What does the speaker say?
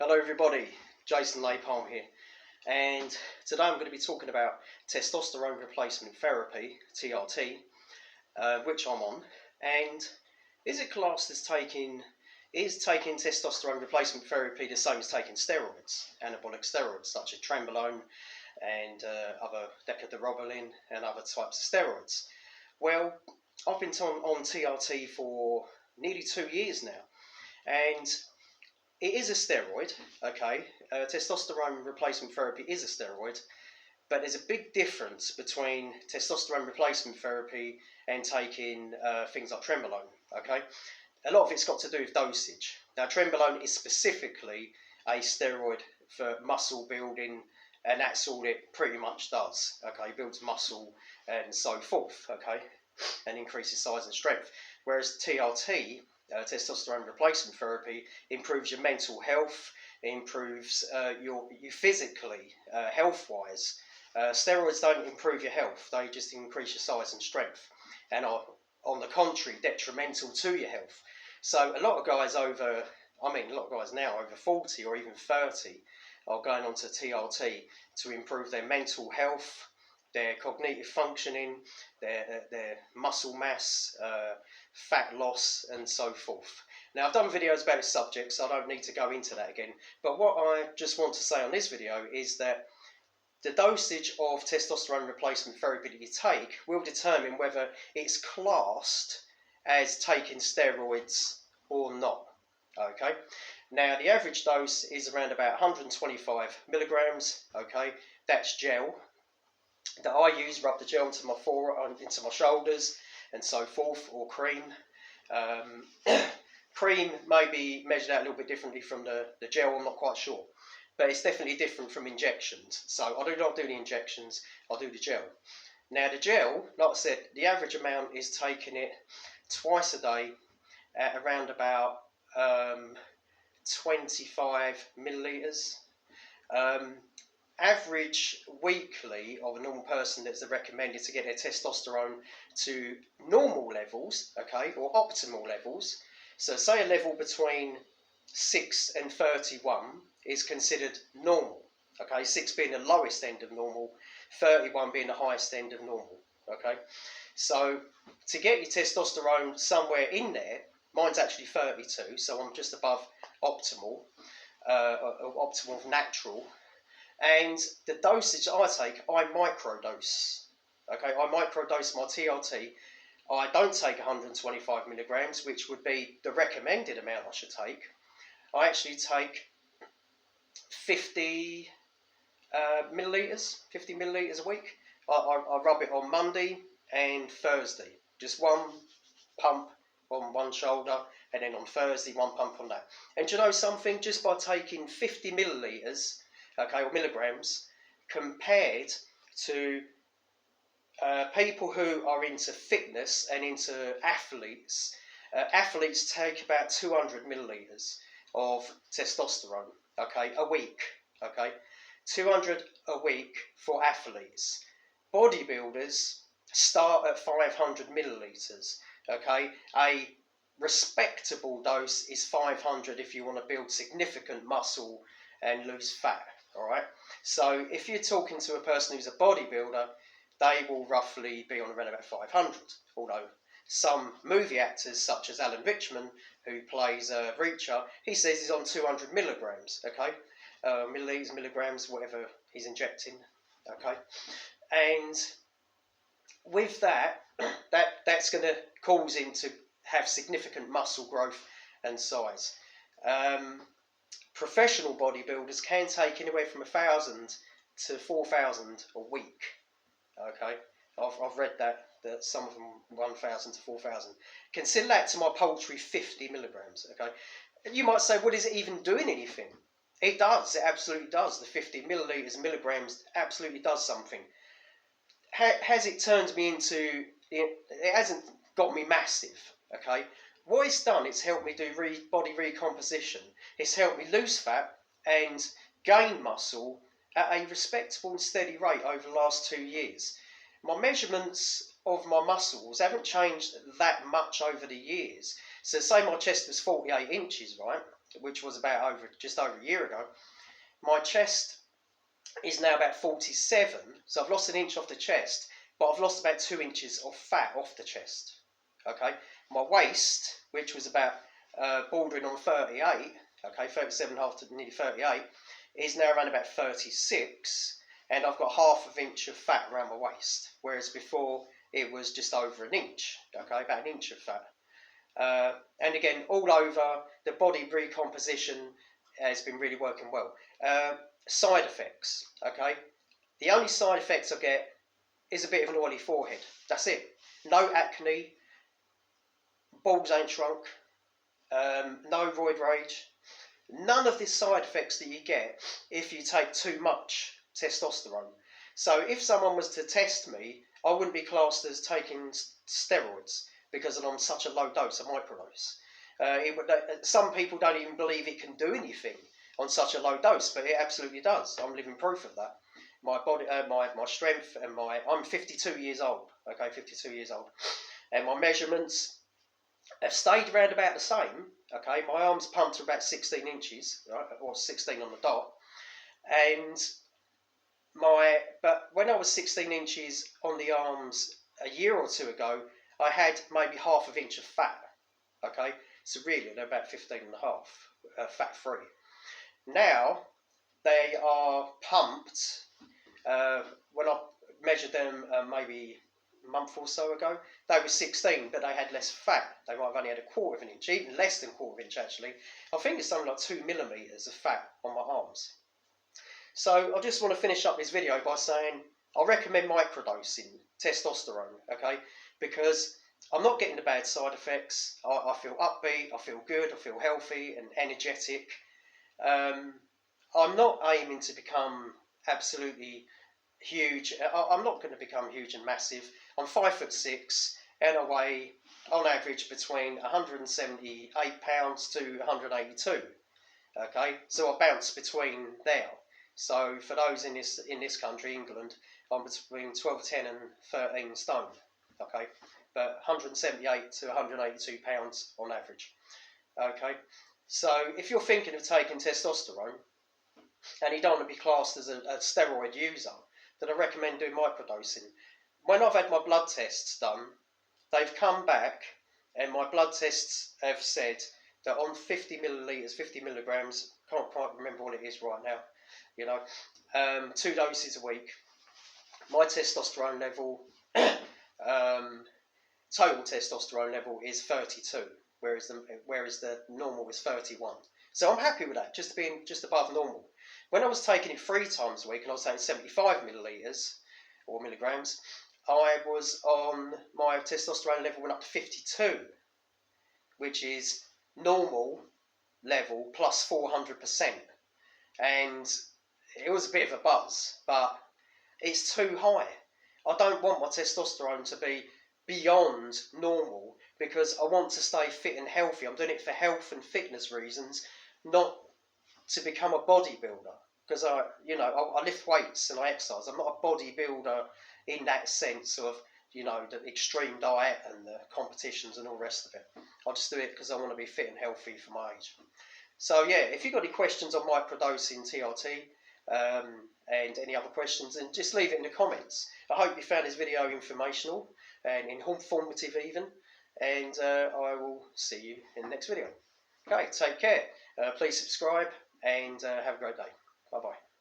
Hello everybody, Jason Napalm here, and today I'm going to be talking about testosterone replacement therapy, TRT, which I'm on. And is it classed as taking testosterone replacement therapy the same as taking steroids, anabolic steroids such as trenbolone and other decaderobalin and other types of steroids? Well, I've been on TRT for nearly 2 years now, and it is a steroid, okay? Testosterone replacement therapy is a steroid, but there's a big difference between testosterone replacement therapy and taking things like trenbolone, okay? A lot of it's got to do with dosage. Now, trenbolone is specifically a steroid for muscle building, and that's all it pretty much does, okay? It builds muscle and so forth, okay? And increases size and strength. Whereas TRT, testosterone replacement therapy, improves your mental health, improves you physically, health-wise. Steroids don't improve your health; they just increase your size and strength, and are, on the contrary, detrimental to your health. So a lot of guys now over 40 or even 30 are going on to TRT to improve their mental health, their cognitive functioning, their muscle mass, fat loss, and so forth. Now, I've done videos about this subject, so I don't need to go into that again. But what I just want to say on this video is that the dosage of testosterone replacement therapy that you take will determine whether it's classed as taking steroids or not. Okay. Now, the average dose is around about 125 milligrams. Okay, that's gel that I use. Rub the gel into my forearm, into my shoulders, and so forth, or cream. Cream may be measured out a little bit differently from the gel. I'm not quite sure, but it's definitely different from injections. So I do not do the injections. I do the gel. Now, the gel, like I said, the average amount is taking it twice a day at around about 25 milliliters. Average weekly of a normal person that's recommended to get their testosterone to normal levels, okay, or optimal levels. So say a level between 6 and 31 is considered normal, okay, 6 being the lowest end of normal, 31 being the highest end of normal, okay. So to get your testosterone somewhere in there, mine's actually 32, so I'm just above optimal, optimal natural. And the dosage I take, I microdose. Okay, I microdose my TRT. I don't take 125 milligrams, which would be the recommended amount I should take. I actually take 50 milliliters a week. I rub it on Monday and Thursday. Just one pump on one shoulder, and then on Thursday, one pump on that. And do you know something? Just by taking 50 milliliters, okay, or milligrams, compared to people who are into fitness and into athletes, athletes take about 200 milliliters of testosterone, okay, a week, okay, 200 a week for athletes. Bodybuilders start at 500 milliliters, okay. A respectable dose is 500 if you want to build significant muscle and lose fat. All right. So if you're talking to a person who's a bodybuilder, they will roughly be on around about 500. Although some movie actors, such as Alan Richman, who plays Reacher, he says he's on 200 milligrams. Okay, milliliters, milligrams, whatever he's injecting. Okay, and with that, that's going to cause him to have significant muscle growth and size. Professional bodybuilders can take anywhere from 1,000 to 4,000 a week. Okay, I've read that some of them 1,000 to 4,000. Consider that to my paltry 50 milligrams. Okay, you might say, well, is it even doing anything? It does. It absolutely does. The 50 milliliters, milligrams, absolutely does something. Has it turned me into? It hasn't got me massive. Okay. What it's done, it's helped me do body recomposition. It's helped me lose fat and gain muscle at a respectable and steady rate over the last 2 years. My measurements of my muscles haven't changed that much over the years. So say my chest was 48 inches, right? which was just over a year ago, my chest is now about 47. So I've lost an inch off the chest, but I've lost about 2 inches of fat off the chest. Okay, my waist, which was about bordering on 38, okay, 37.5 to nearly 38, is now around about 36, and I've got half an inch of fat around my waist, whereas before it was just over an inch, okay, about an inch of fat. And again, all over, the body recomposition has been really working well. Side effects, okay, the only side effects I get is a bit of an oily forehead. That's it. No acne, balls ain't shrunk, no roid rage. None of the side effects that you get if you take too much testosterone. So if someone was to test me, I wouldn't be classed as taking steroids because I'm on such a low dose, a microdose. Some people don't even believe it can do anything on such a low dose, but it absolutely does. I'm living proof of that. My body, my strength, and I'm 52 years old. Okay, 52 years old, and my measurements have stayed around about the same. Okay, my arms pumped to about 16 inches, right, or 16 on the dot, and but when I was 16 inches on the arms a year or two ago, I had maybe half an inch of fat. Okay, so really they're about 15 and a half, fat free. Now they are pumped. When I measured them maybe a month or so ago, they were 16, but they had less fat. They might have only had a quarter of an inch, even less than a quarter of an inch actually. I think it's something like 2 millimeters of fat on my arms. So I just want to finish up this video by saying I recommend microdosing testosterone, okay? Because I'm not getting the bad side effects. I feel upbeat, I feel good, I feel healthy and energetic. I'm not aiming to become absolutely huge. I'm not going to become huge and massive. I'm 5'6" and I weigh on average between 178 pounds to 182. Okay, so I bounce between there. So for those in this country, England, I'm between 12'10" and 13 stone. Okay, but 178 to 182 pounds on average. Okay, so if you're thinking of taking testosterone and you don't want to be classed as a steroid user, then I recommend doing microdosing. When I've had my blood tests done, they've come back and my blood tests have said that on 50 millilitres, 50 milligrams, can't quite remember what it is right now, 2 doses a week, my testosterone level, total testosterone level is 32, whereas the normal is 31. So I'm happy with that, just being just above normal. When I was taking it 3 times a week and I was taking 75 millilitres or milligrams, I was on, my testosterone level went up to 52, which is normal level plus 400%. And it was a bit of a buzz, but it's too high. I don't want my testosterone to be beyond normal because I want to stay fit and healthy. I'm doing it for health and fitness reasons, not to become a bodybuilder. Because I lift weights and I exercise. I'm not a bodybuilder in that sense of, the extreme diet and the competitions and all the rest of it. I just do it because I want to be fit and healthy for my age. So yeah, if you've got any questions on microdosing TRT and any other questions, then just leave it in the comments. I hope you found this video informational and informative even, and I will see you in the next video. Okay, take care. Please subscribe and have a great day. Bye-bye.